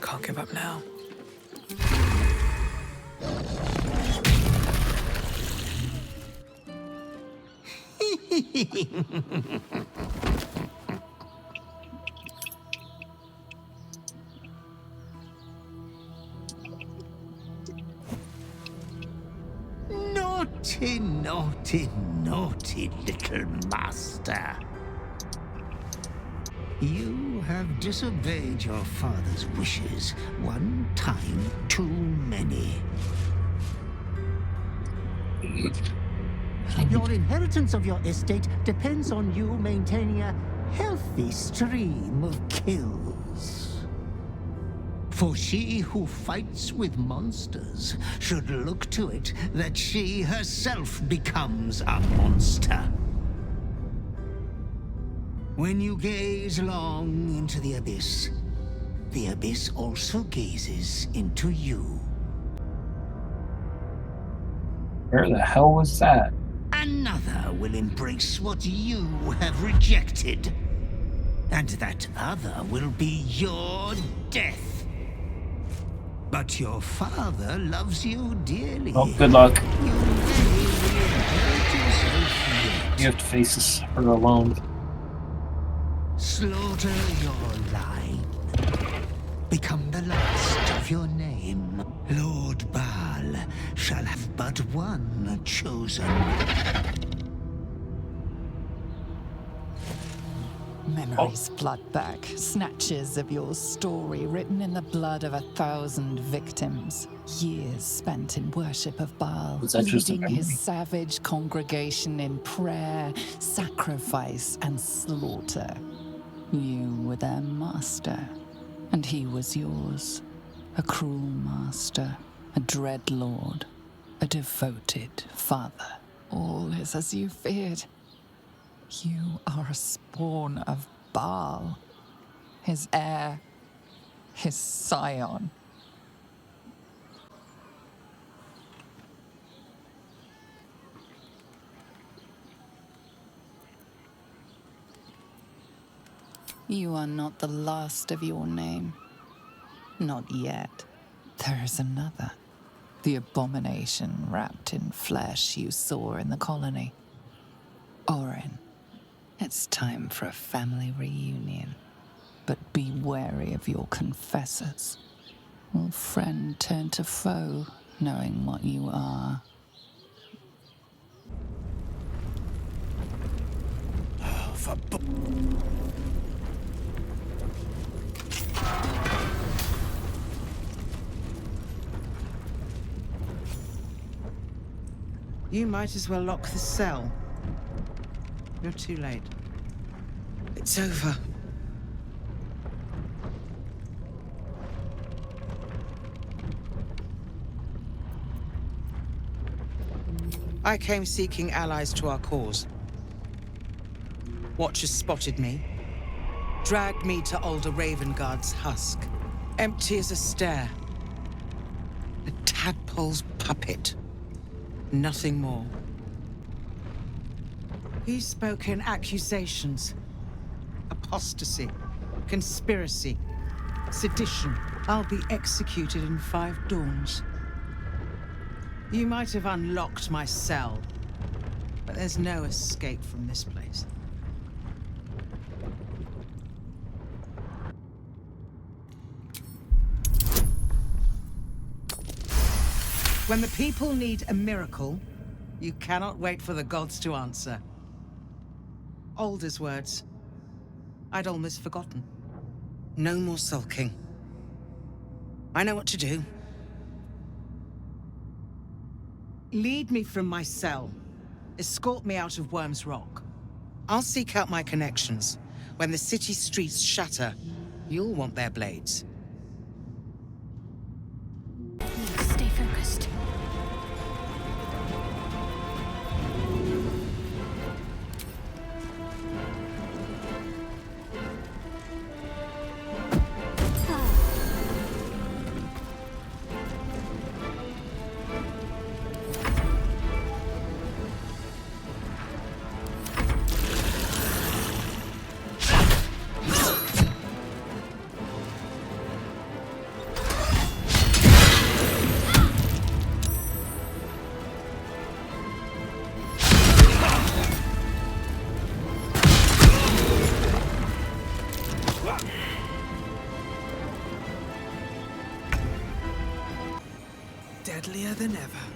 Can't give up now. Naughty, naughty, naughty little master. You have disobeyed your father's wishes one time too many. Your inheritance of your estate depends on you maintaining a healthy stream of kills. For she who fights with monsters should look to it that she herself becomes a monster. When you gaze long into the abyss also gazes into you. Where the hell was that? Another will embrace what you have rejected. And that other will be your death. But your father loves you dearly. Oh, good luck. You may reinherit yourself yet. You have to face this her alone. Slaughter your line. Become the last of your name. Lord Baal shall have but one chosen. Memories flood back, snatches of your story written in the blood of 1,000 victims. Years spent in worship of Baal, Was that just a leading his memory? savage congregation in prayer, sacrifice, and slaughter. You were their master, and he was yours. A cruel master, a dread lord, a devoted father. All is as you feared. You are a spawn of Baal, his heir, his scion. You are not the last of your name. Not yet. There is another. The abomination wrapped in flesh you saw in the colony. Orin. It's time for a family reunion. But be wary of your confessors. Will friend turn to foe, knowing what you are? You might as well lock the cell. You're too late. It's over. I came seeking allies to our cause. Watchers spotted me, dragged me to Older Ravengard's husk, empty as a stare. A tadpole's puppet. Nothing more. He spoke in accusations. Apostasy, conspiracy, sedition. I'll be executed in 5 dawns. You might have unlocked my cell, but there's no escape from this place. When the people need a miracle, you cannot wait for the gods to answer. Alder's words. I'd almost forgotten. No more sulking. I know what to do. Lead me from my cell. Escort me out of Wyrm's Rock. I'll seek out my connections. When the city streets shatter, you'll want their blades. Stay focused. Deadlier than ever.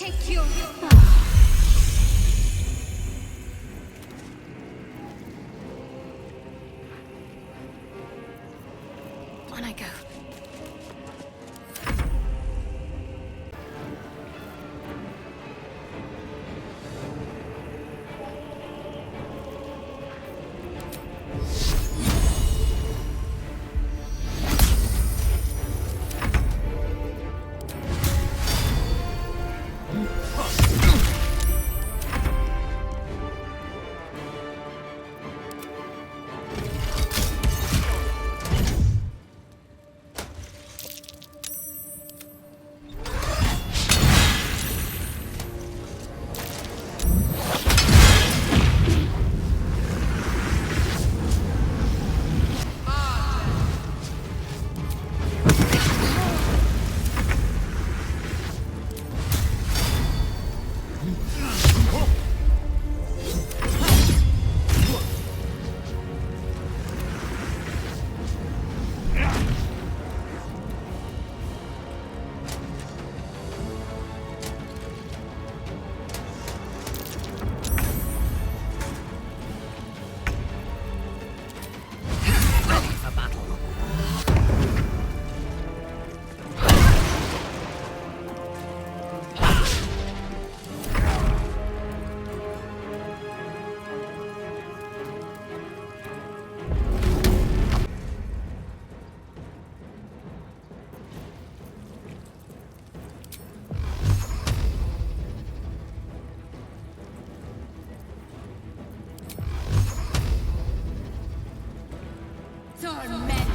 Take your... On I go. Torment.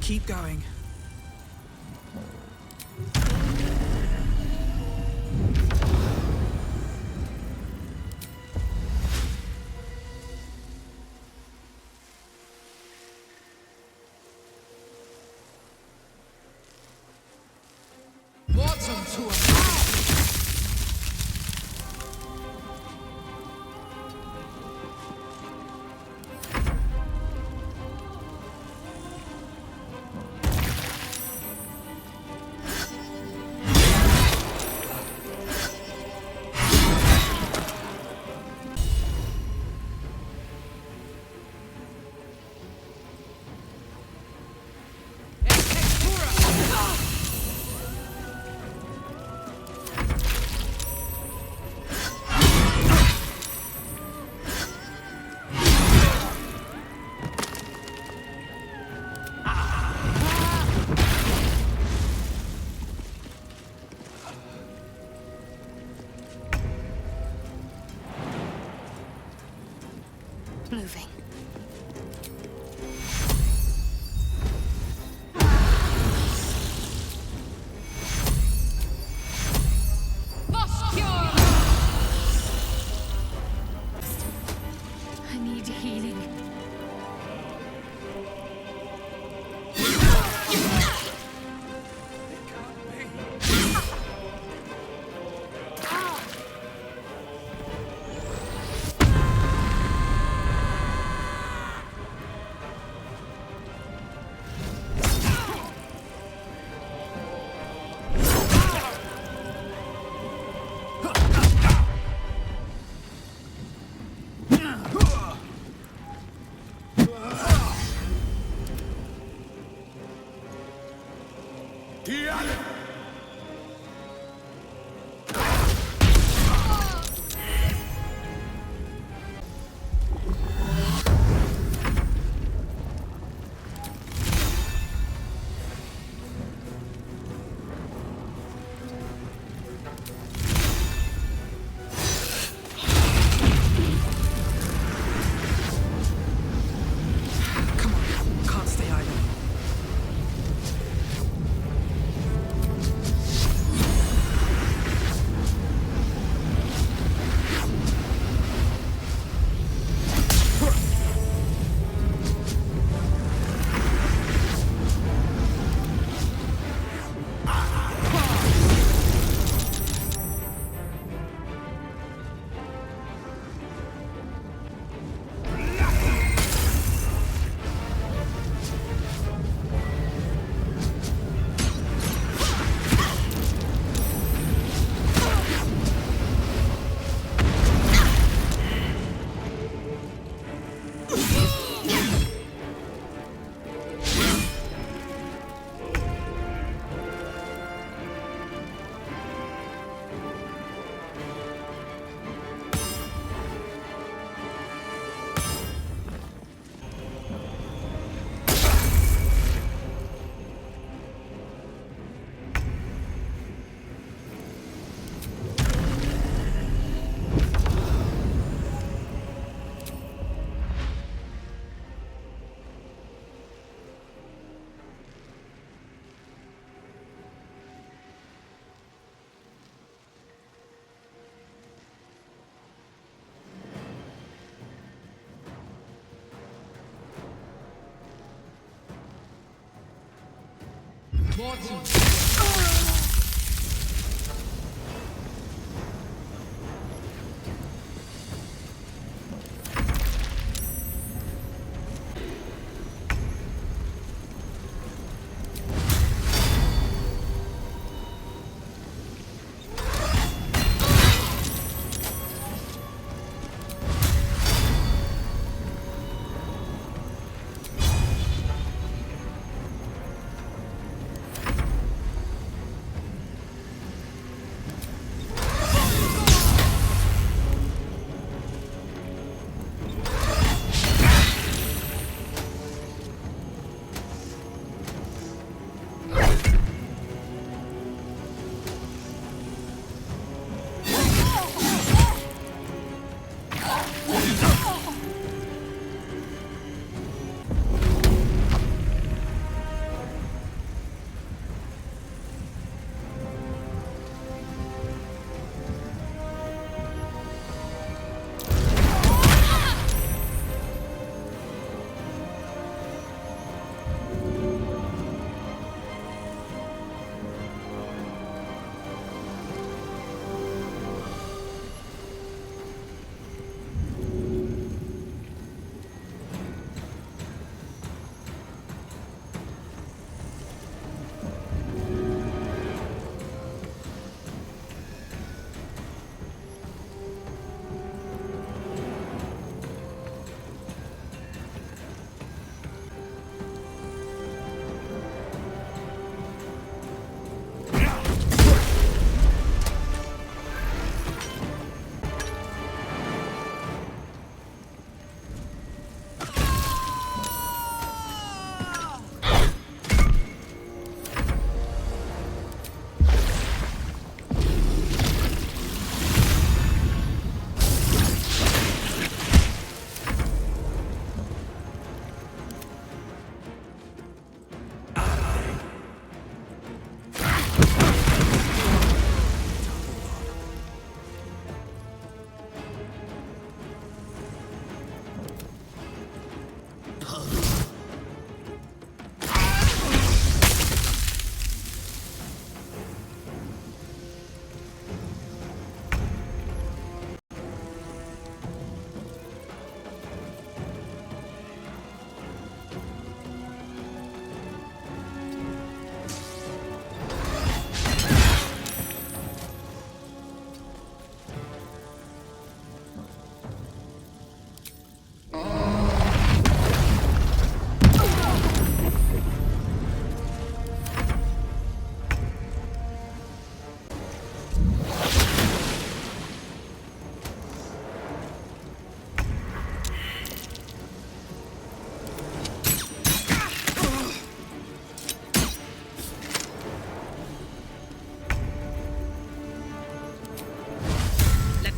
Keep going. Bottom to a Moving. I need healing. Come on, can't stay idle.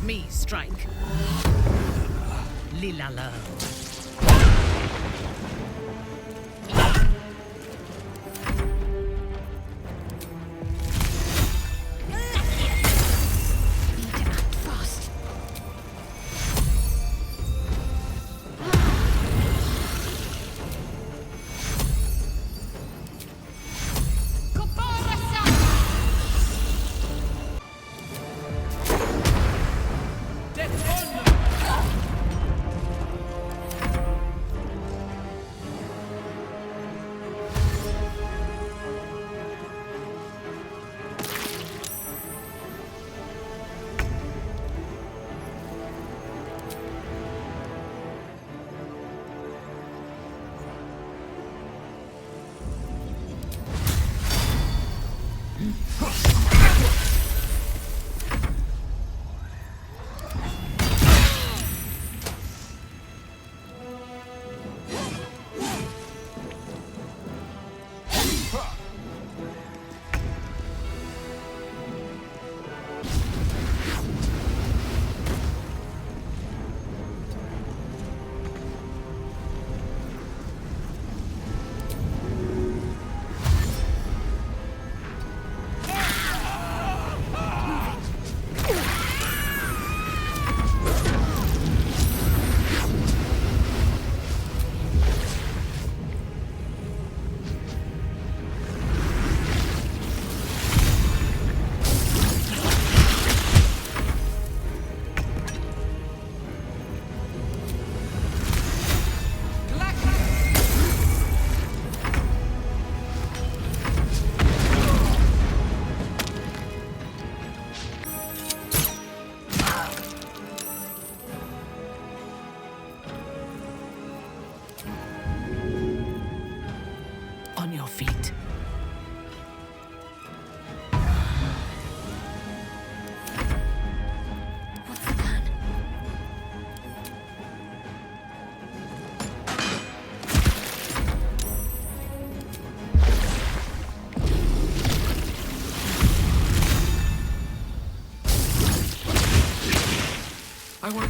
me strike. ḽɪ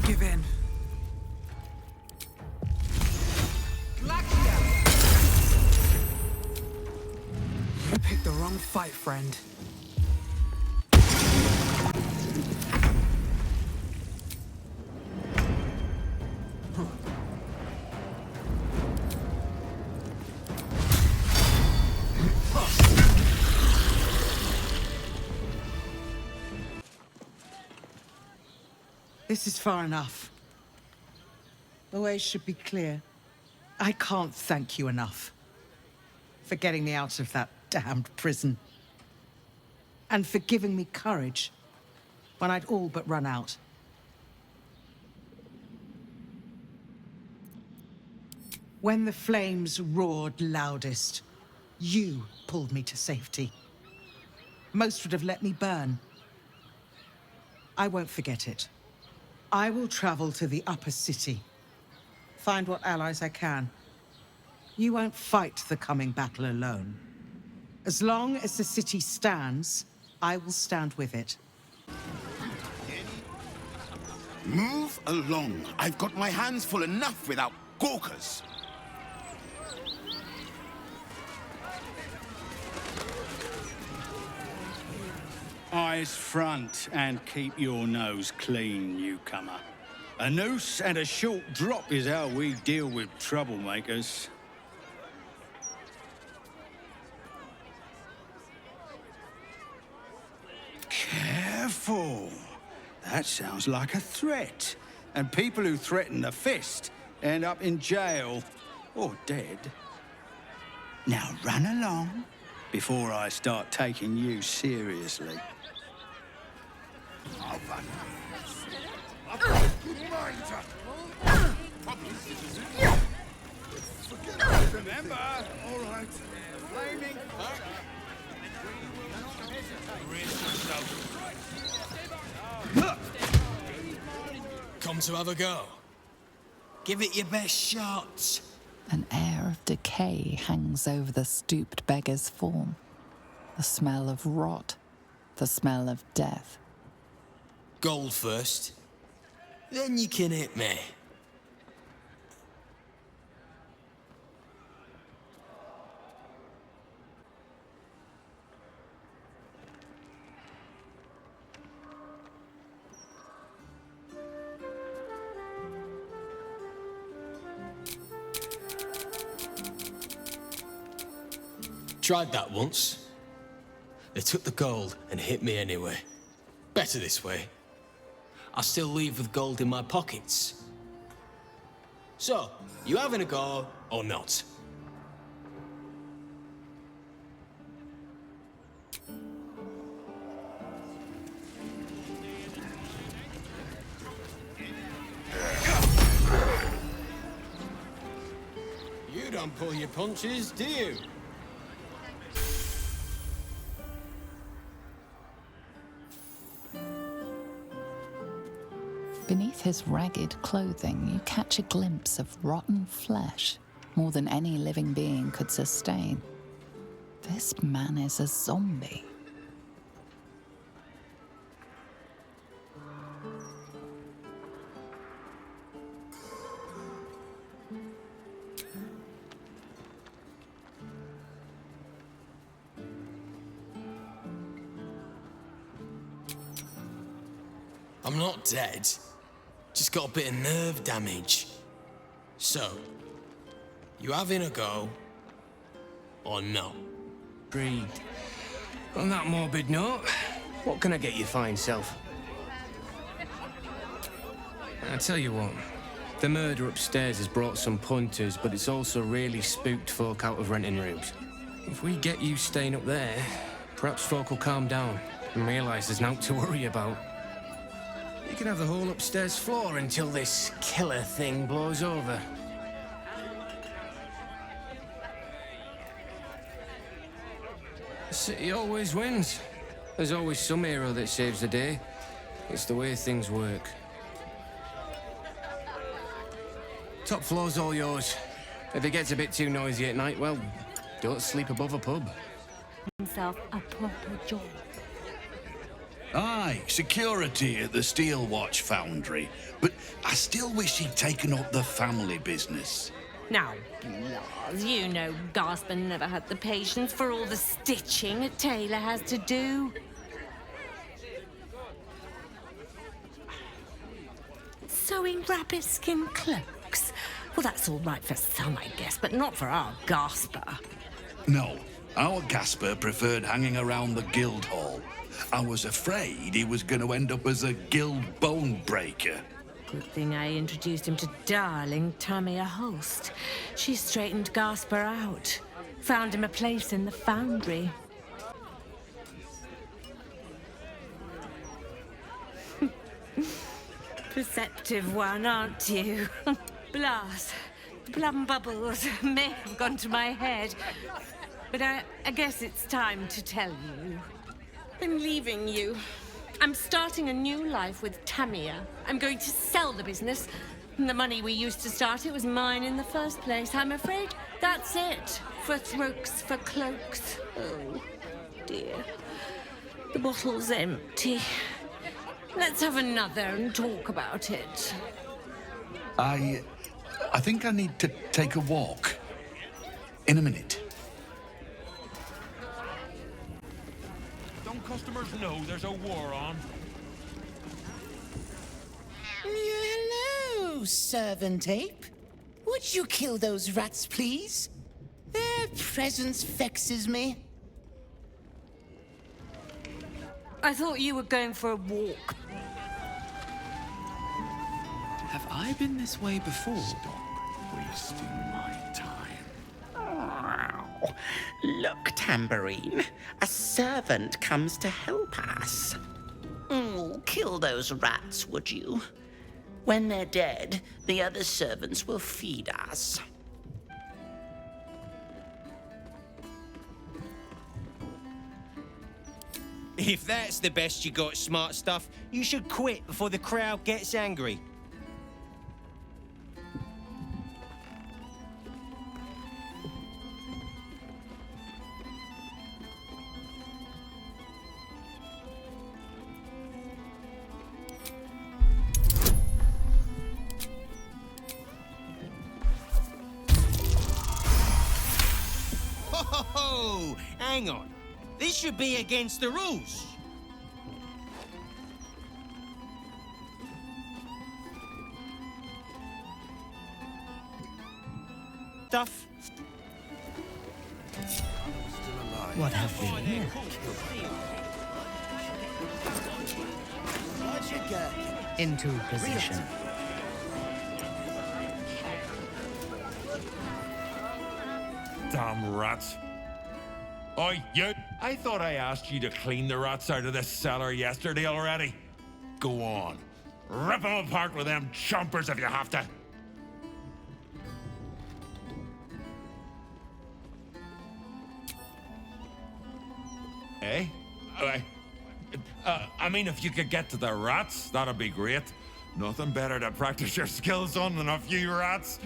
give in. You picked the wrong fight, friend. This is far enough. The way should be clear. I can't thank you enough for getting me out of that damned prison. And for giving me courage when I'd all but run out. When the flames roared loudest, you pulled me to safety. Most would have let me burn. I won't forget it. I will travel to the upper city, find what allies I can. You won't fight the coming battle alone. As long as the city stands, I will stand with it. Move along. I've got my hands full enough without gawkers. Eyes front and keep your nose clean, newcomer. A noose and a short drop is how we deal with troublemakers. Careful. That sounds like a threat. And people who threaten the fist end up in jail or dead. Now run along before I start taking you seriously. Remember, all right. Flaming. Come to have a go. Give it your best shot. An air of decay hangs over the stooped beggar's form. The smell of rot, the smell of death. Gold first. Then you can hit me. Tried that once. They took the gold and hit me anyway. Better this way. I still leave with gold in my pockets. So, you having a go or not? You don't pull your punches, do you? Beneath his ragged clothing, you catch a glimpse of rotten flesh, more than any living being could sustain. This man is a zombie. I'm not dead. Just got a bit of nerve damage. So, you having a go or not? Agreed. On that morbid note, what can I get your fine self? I tell you what, the murder upstairs has brought some punters, but it's also really spooked folk out of renting rooms. If we get you staying up there, perhaps folk will calm down and realise there's naught to worry about. You can have the whole upstairs floor until this killer thing blows over. The city always wins. There's always some hero that saves the day. It's the way things work. Top floor's all yours. If it gets a bit too noisy at night, well, don't sleep above a pub. Himself a proper job. Aye, security at the Steel Watch Foundry. But I still wish he'd taken up the family business. Now, Lars, you know Gasper never had the patience for all the stitching a tailor has to do. Sewing rabbit-skin cloaks? Well, that's all right for some, I guess, but not for our Gasper. No, our Gasper preferred hanging around the guild hall. I was afraid he was going to end up as a guild bone breaker. Good thing I introduced him to darling Tamia Holst. She straightened Gasper out. Found him a place in the foundry. Perceptive one, aren't you? Blas, the plum bubbles may have gone to my head. But I guess it's time to tell you. I'm leaving you. I'm starting a new life with Tamia. I'm going to sell the business. And the money we used to start it was mine in the first place. I'm afraid that's it. For throats, for cloaks. Oh, dear. The bottle's empty. Let's have another and talk about it. I think I need to take a walk. In a minute. Don't customers know there's a war on? Hello, servant ape. Would you kill those rats, please? Their presence vexes me. I thought you were going for a walk. Have I been this way before? Wasting my time. Look, Tambourine. A servant comes to help us. Kill those rats, would you? When they're dead, the other servants will feed us. If that's the best you got, smart stuff, you should quit before the crowd gets angry. Ho! Hang on. This should be against the rules. Stuff. What have we here? Into position. Damn rats. Oi, you! I thought I asked you to clean the rats out of this cellar yesterday already. Go on. Rip them apart with them chompers if you have to. Eh? I mean, if you could get to the rats, that'd be great. Nothing better to practice your skills on than a few rats.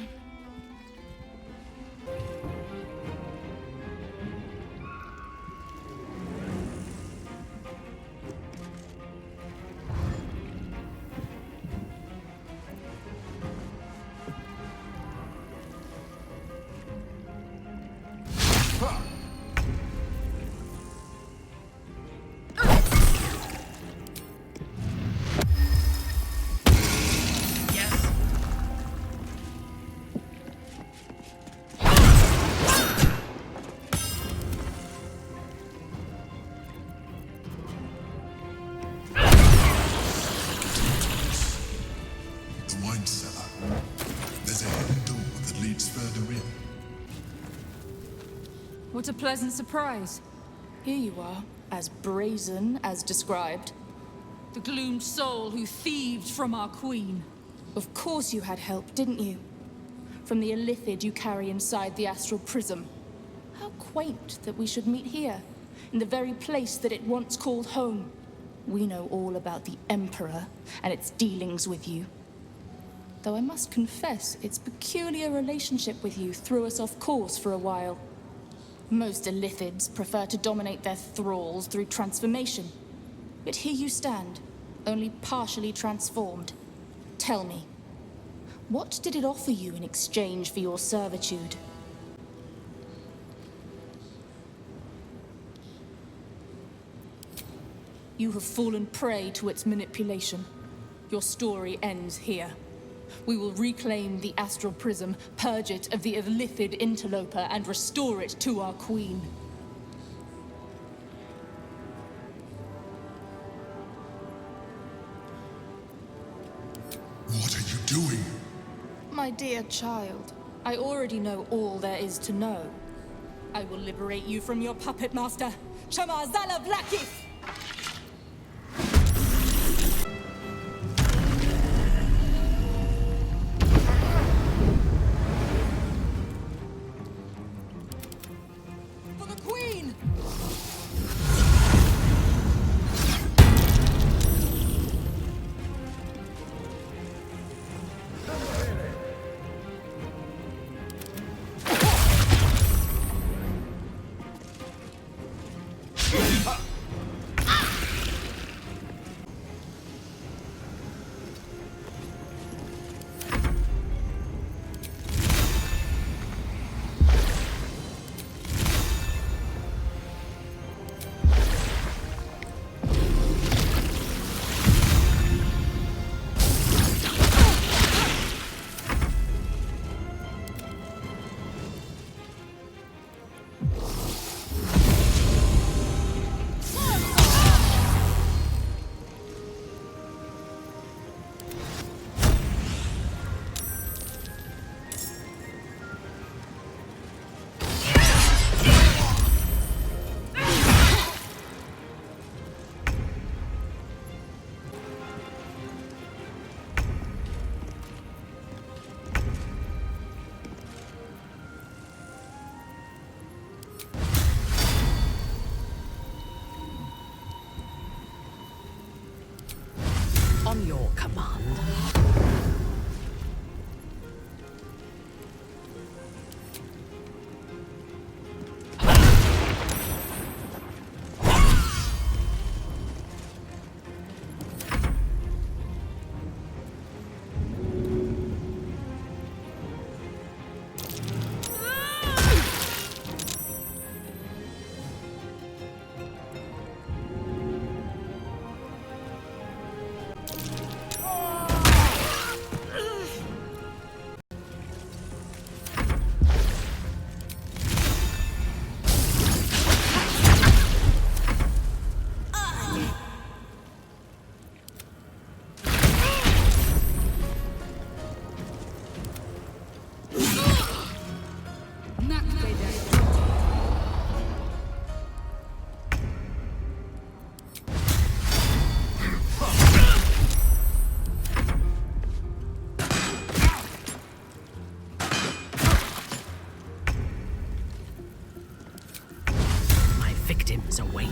What a pleasant surprise. Here you are, as brazen as described. The gloomed soul who thieved from our queen. Of course you had help, didn't you? From the illithid you carry inside the astral prism. How quaint that we should meet here, in the very place that it once called home. We know all about the Emperor and its dealings with you. Though I must confess, its peculiar relationship with you threw us off course for a while. Most illithids prefer to dominate their thralls through transformation. But here you stand, only partially transformed. Tell me, what did it offer you in exchange for your servitude? You have fallen prey to its manipulation. Your story ends here. We will reclaim the astral prism, purge it of the illithid interloper, and restore it to our queen. What are you doing? My dear child, I already know all there is to know. I will liberate you from your puppet master, ᴊᴏᴜᴜᴜ. For the queen! On your command. Victims await.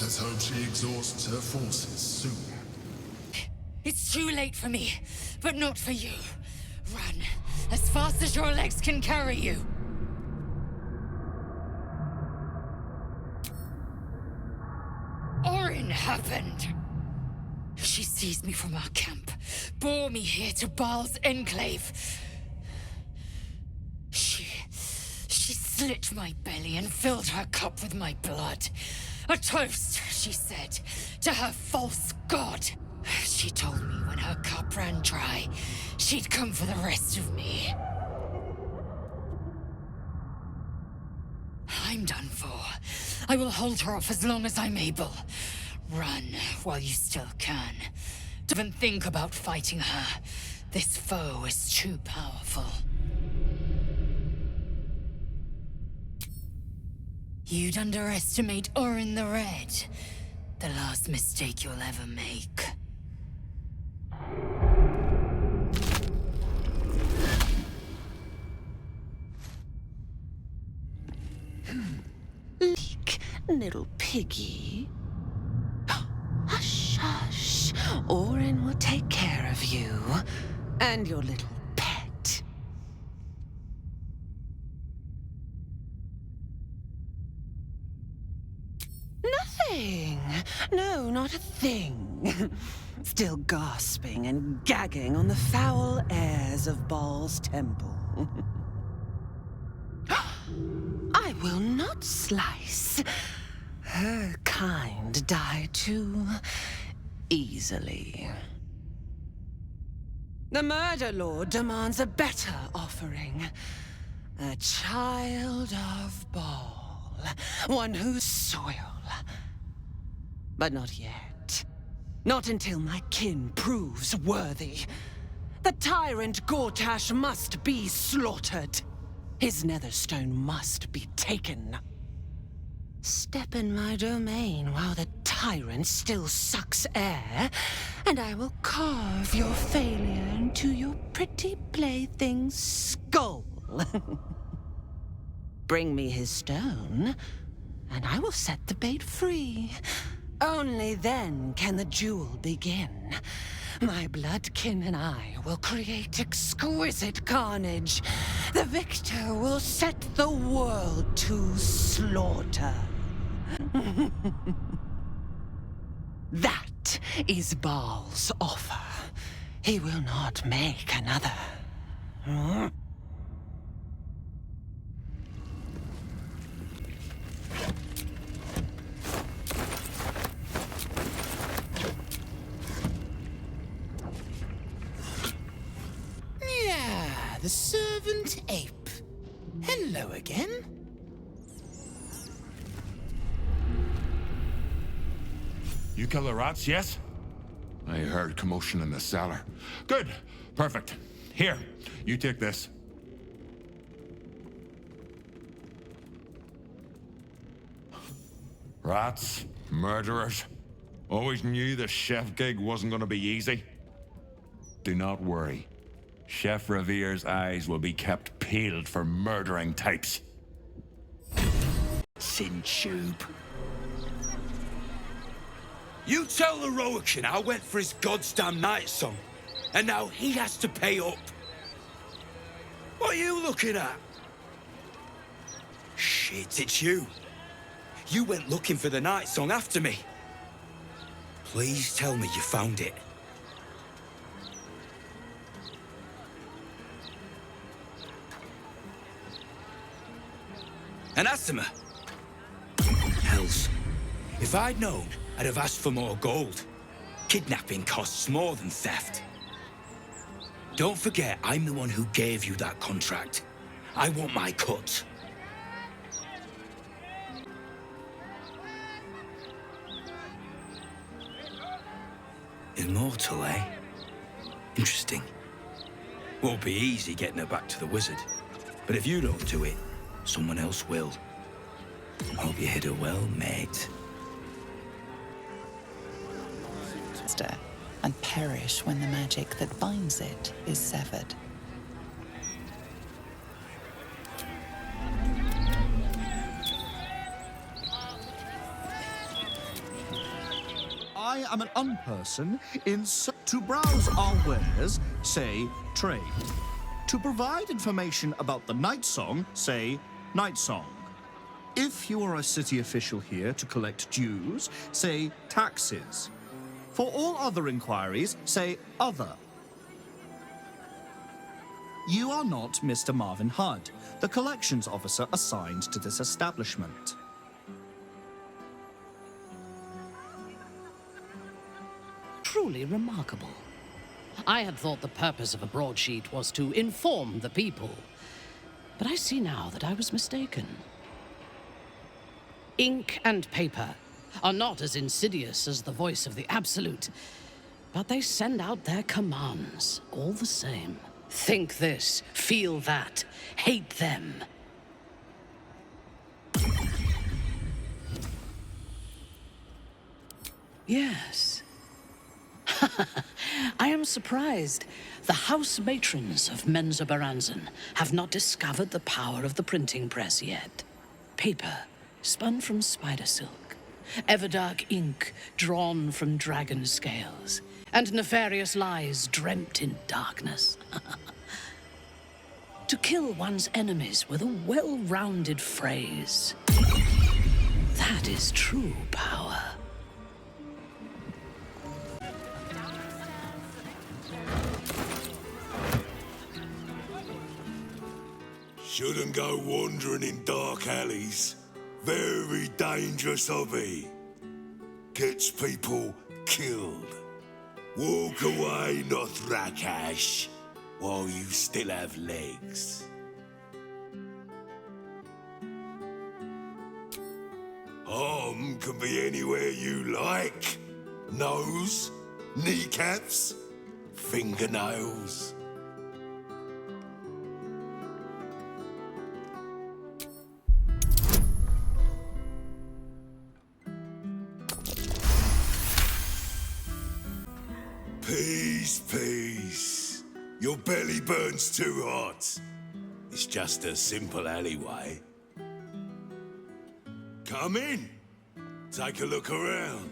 Let's hope she exhausts her forces soon. It's too late for me, but not for you. Run, as fast as your legs can carry you. Orin happened. She seized me from our camp, bore me here to Baal's enclave. She slit my belly and filled her cup with my blood. A toast, she said, to her false god. She told me when her cup ran dry, she'd come for the rest of me. I'm done for. I will hold her off as long as I'm able. Run while you still can. Don't even think about fighting her. This foe is too powerful. You'd underestimate Orin the Red. The last mistake you'll ever make. Leak, little piggy. Hush, hush. Orin will take care of you. And your little pet. Nothing. No, not a thing. Still gasping and gagging on the foul airs of Baal's temple. I will not slice. Her kind die too easily. The Murder Lord demands a better offering. A child of Baal. One whose soil. But not yet. Not until my kin proves worthy. The tyrant Gortash must be slaughtered. His netherstone must be taken. Step in my domain while the tyrant still sucks air, and I will carve your failure into your pretty plaything's skull. Bring me his stone, and I will set the bait free. Only then can the duel begin. My bloodkin and I will create exquisite carnage. The victor will set the world to slaughter. That is Baal's offer. He will not make another. Yeah, the servant ape. Hello again. You kill the rats, yes? I heard commotion in the cellar. Good. Perfect. Here, you take this. Rats, murderers. Always knew the chef gig wasn't going to be easy. Do not worry. Chef Revere's eyes will be kept peeled for murdering types. Sin tube. You tell the Roakin I went for his goddamn night song, and now he has to pay up. What are you looking at? Shit, it's you. You went looking for the night song after me. Please tell me you found it. Anathema. Hells. If I'd known, I'd have asked for more gold. Kidnapping costs more than theft. Don't forget, I'm the one who gave you that contract. I want my cut. Immortal, eh? Interesting. Won't be easy getting her back to the wizard. But if you don't do it, someone else will. Hope you hit her well, mate. And perish when the magic that binds it is severed. I am an unperson to browse our wares, say trade. To provide information about the night song, say night song. If you are a city official here to collect dues, say taxes. For all other inquiries, say other. You are not Mr. Marvin Hudd, the collections officer assigned to this establishment. Truly remarkable. I had thought the purpose of a broadsheet was to inform the people, but I see now that I was mistaken. Ink and paper are not as insidious as the voice of the Absolute, but they send out their commands all the same. Think this, feel that, hate them. Yes. I am surprised. The house matrons of M쏘ᴏ have not discovered the power of the printing press yet. Paper spun from spider silk, everdark ink drawn from dragon scales, and nefarious lies dreamt in darkness. To kill one's enemies with a well-rounded phrase. That is true power. Shouldn't go wandering in dark alleys. Very dangerous hobby. Gets people killed. Walk away, Nothrakash, while you still have legs. Harm can be anywhere you like. Nose, kneecaps, fingernails. Peace, peace. Your belly burns too hot. It's just a simple alleyway. Come in. Take a look around.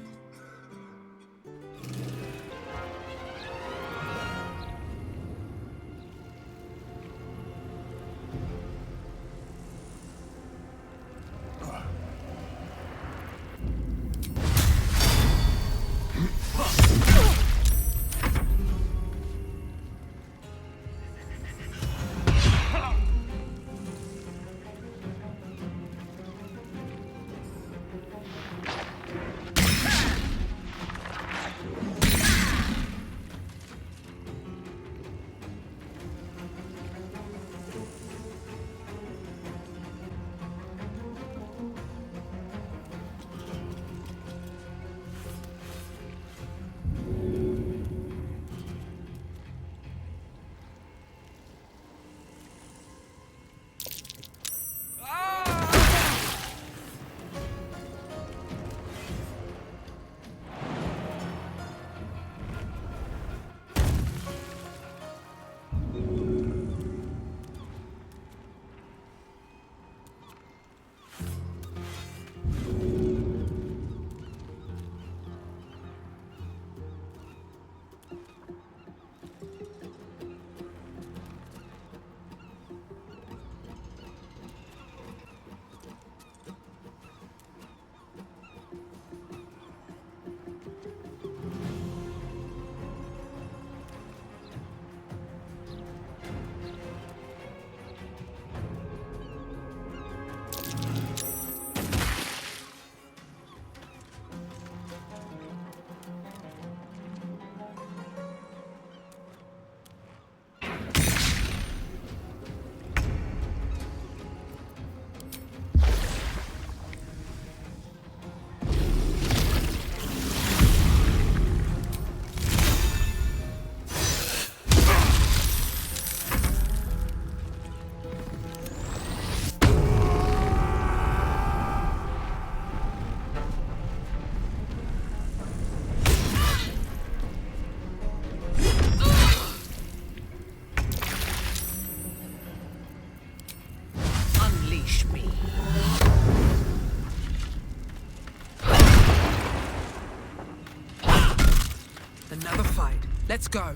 Let's go.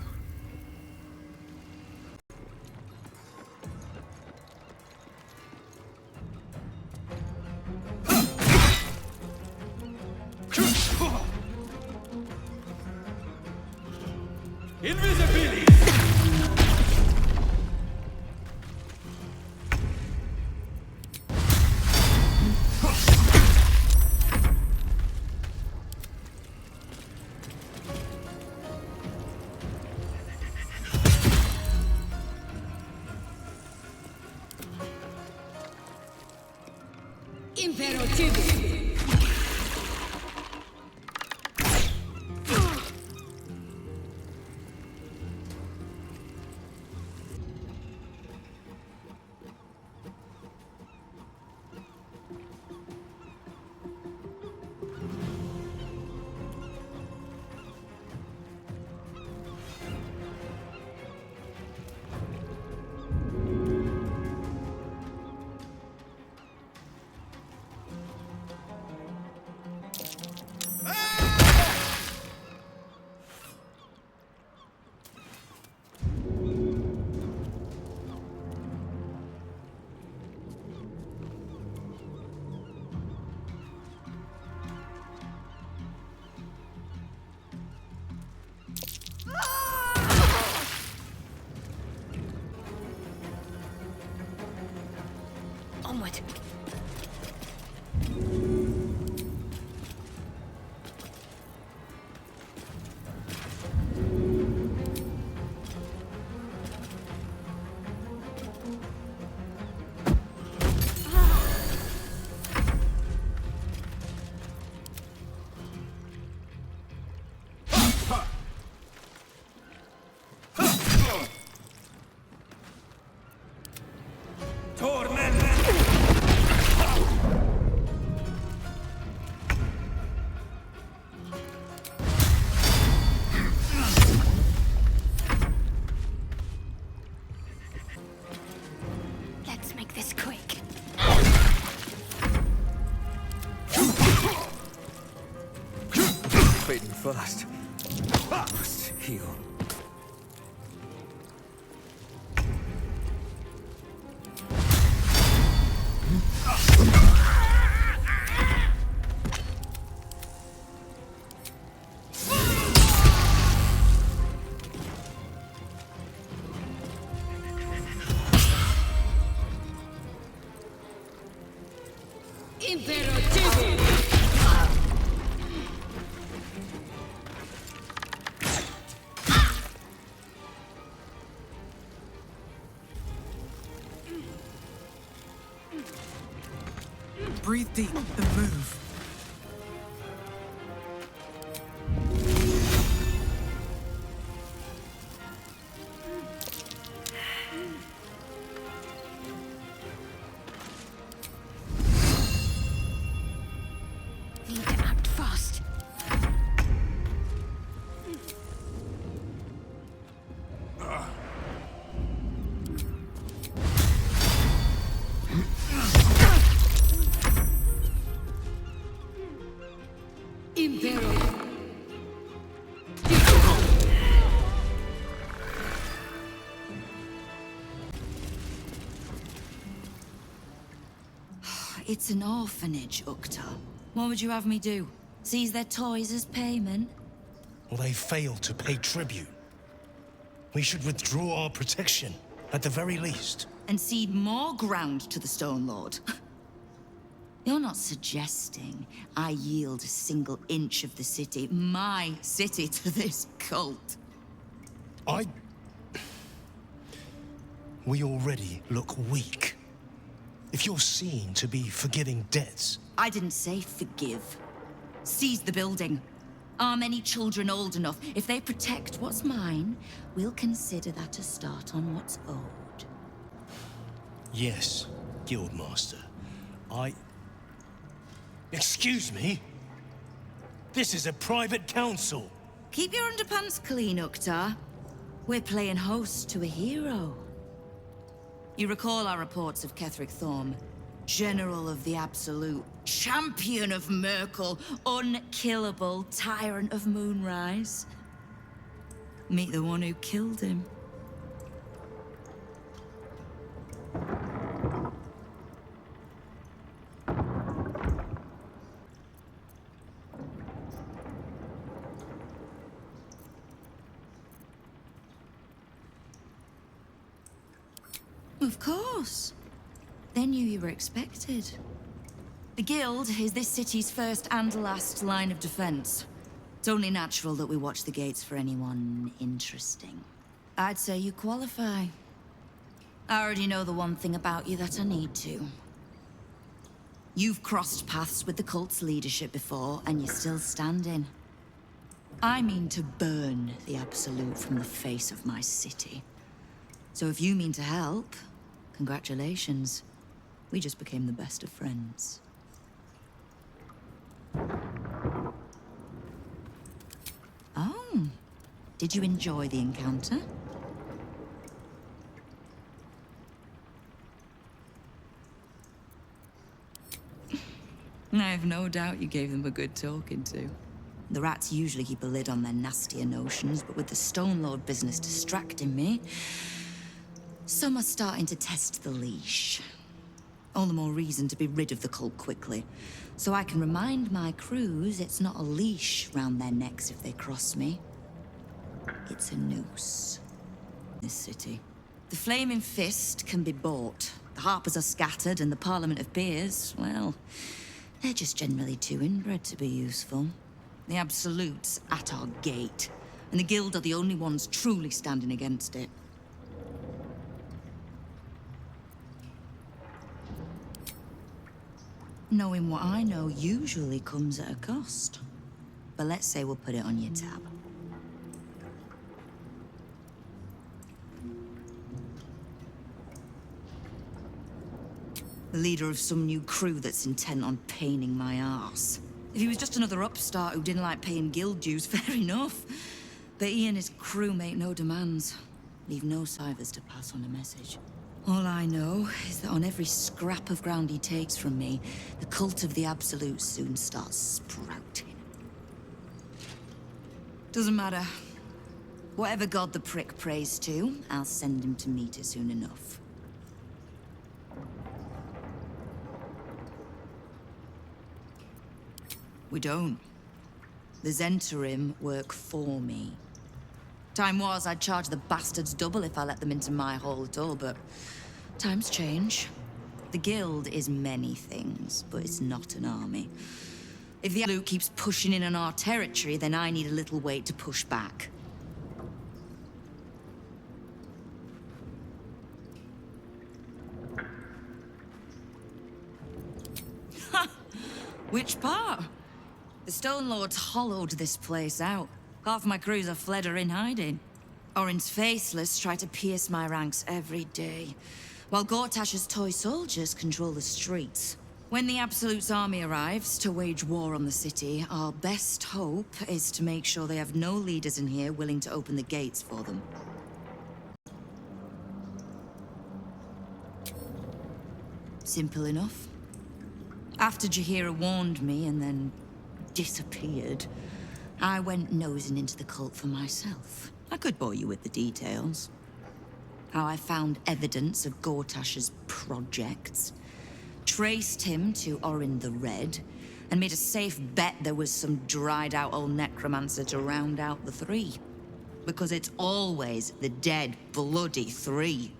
Invisibility! Onward. Let's make this quick. Fading fast. Must heal. Breathe deep and move. Need to act fast. It's an orphanage, Ukta. What would you have me do? Seize their toys as payment? Well, they failed to pay tribute. We should withdraw our protection, at the very least. And cede more ground to the Stone Lord? You're not suggesting I yield a single inch of the city, my city, to this cult? We already look weak. If you're seen to be forgiving debts... I didn't say forgive. Seize the building. Are many children old enough? If they protect what's mine, we'll consider that a start on what's owed. Yes, Guildmaster. Excuse me? This is a private council. Keep your underpants clean, Ukta. We're playing host to a hero. You recall our reports of Ketheric Thorm, General of the Absolute, Champion of Merkel, Unkillable Tyrant of Moonrise? Meet the one who killed him. Of course. They knew you were expected. The Guild is this city's first and last line of defense. It's only natural that we watch the gates for anyone interesting. I'd say you qualify. I already know the one thing about you that I need to. You've crossed paths with the cult's leadership before, and you're still standing. I mean to burn the Absolute from the face of my city. So if you mean to help, congratulations. We just became the best of friends. Oh, did you enjoy the encounter? I have no doubt you gave them a good talking to. The rats usually keep a lid on their nastier notions, but with the Stone Lord business distracting me, some are starting to test the leash. All the more reason to be rid of the cult quickly, so I can remind my crews it's not a leash round their necks if they cross me. It's a noose. This city. The Flaming Fist can be bought. The Harpers are scattered, and the Parliament of Peers, well, they're just generally too inbred to be useful. The Absolute's at our gate, and the Guild are the only ones truly standing against it. Knowing what I know usually comes at a cost. But let's say we'll put it on your tab. The leader of some new crew that's intent on paining my arse. If he was just another upstart who didn't like paying guild dues, fair enough. But he and his crew make no demands. Leave no civers to pass on a message. All I know is that on every scrap of ground he takes from me, the cult of the Absolute soon starts sprouting. Doesn't matter. Whatever god the prick prays to, I'll send him to meet it soon enough. We don't. The Zhentarim work for me. Time was I'd charge the bastards double if I let them into my hall at all, but times change. The Guild is many things, but it's not an army. If the Absolute keeps pushing in on our territory, then I need a little weight to push back. Ha! Which part? The Stone Lords hollowed this place out. Half my crews are fled or in hiding. Orin's faceless try to pierce my ranks every day, while Gortash's toy soldiers control the streets. When the Absolute's army arrives to wage war on the city, our best hope is to make sure they have no leaders in here willing to open the gates for them. Simple enough. After Jaheira warned me and then disappeared, I went nosing into the cult for myself. I could bore you with the details. How I found evidence of Gortash's projects, traced him to Orin the Red, and made a safe bet there was some dried-out old necromancer to round out the three. Because it's always the dead, bloody three.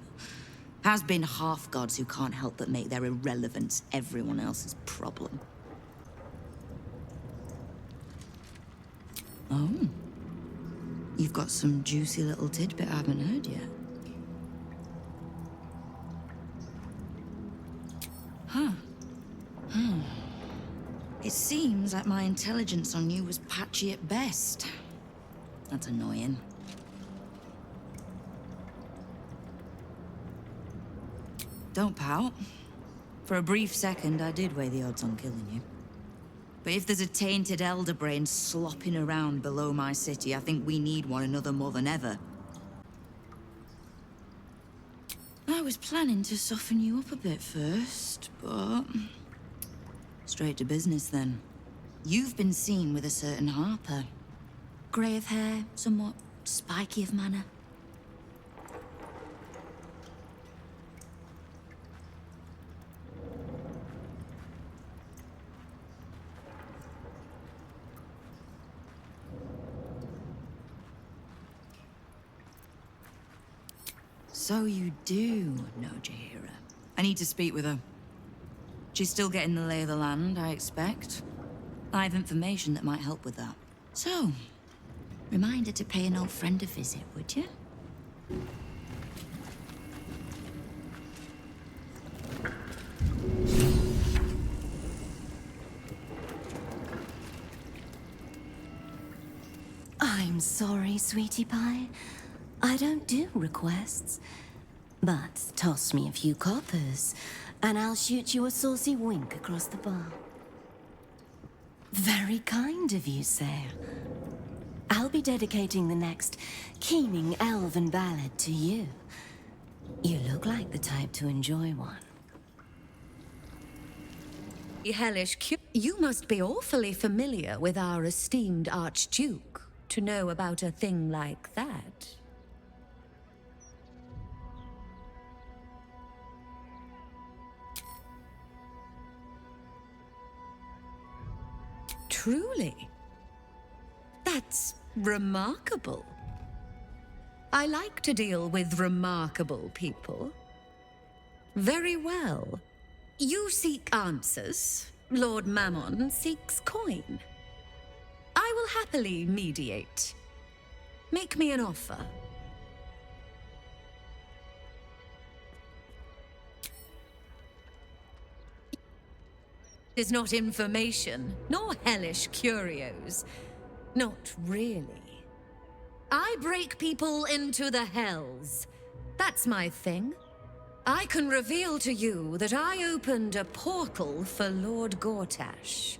Has been half-gods who can't help but make their irrelevance everyone else's problem. Oh. You've got some juicy little tidbit I haven't heard yet. Huh. It seems like my intelligence on you was patchy at best. That's annoying. Don't pout. For a brief second, I did weigh the odds on killing you. But if there's a tainted elder brain slopping around below my city, I think we need one another more than ever. I was planning to soften you up a bit first, but... straight to business then. You've been seen with a certain Harper. Grey of hair, somewhat spiky of manner. So you do know Jaheira. I need to speak with her. She's still getting the lay of the land, I expect. I have information that might help with that. So, remind her to pay an old friend a visit, would you? I'm sorry, sweetie pie. I don't do requests. But toss me a few coppers, and I'll shoot you a saucy wink across the bar. Very kind of you, sir. I'll be dedicating the next keening elven ballad to you. You look like the type to enjoy one. Hellish, you must be awfully familiar with our esteemed Archduke to know about a thing like that. Truly? That's remarkable. I like to deal with remarkable people. Very well. You seek answers. Lord Mammon seeks coin. I will happily mediate. Make me an offer. Is not information, nor hellish curios. Not really. I break people into the hells. That's my thing. I can reveal to you that I opened a portal for Lord Gortash.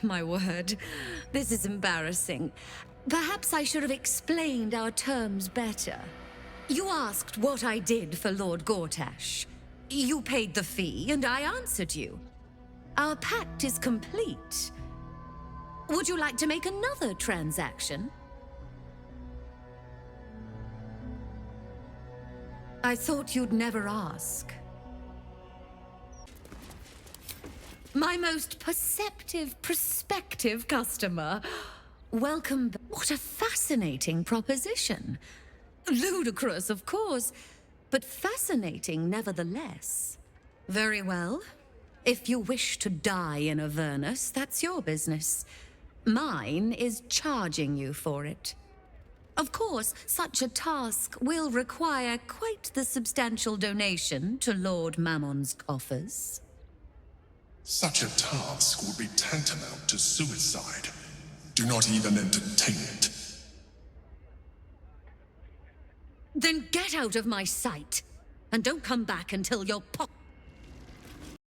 My word, this is embarrassing. Perhaps I should have explained our terms better. You asked what I did for Lord Gortash. You paid the fee, and I answered you. Our pact is complete. Would you like to make another transaction? I thought you'd never ask. My most prospective customer. Welcome. What a fascinating proposition. Ludicrous, of course, but fascinating nevertheless. Very well. If you wish to die in Avernus, that's your business. Mine is charging you for it. Of course, such a task will require quite the substantial donation to Lord Mammon's coffers. Such a task would be tantamount to suicide. Do not even entertain it. Then get out of my sight, and don't come back until your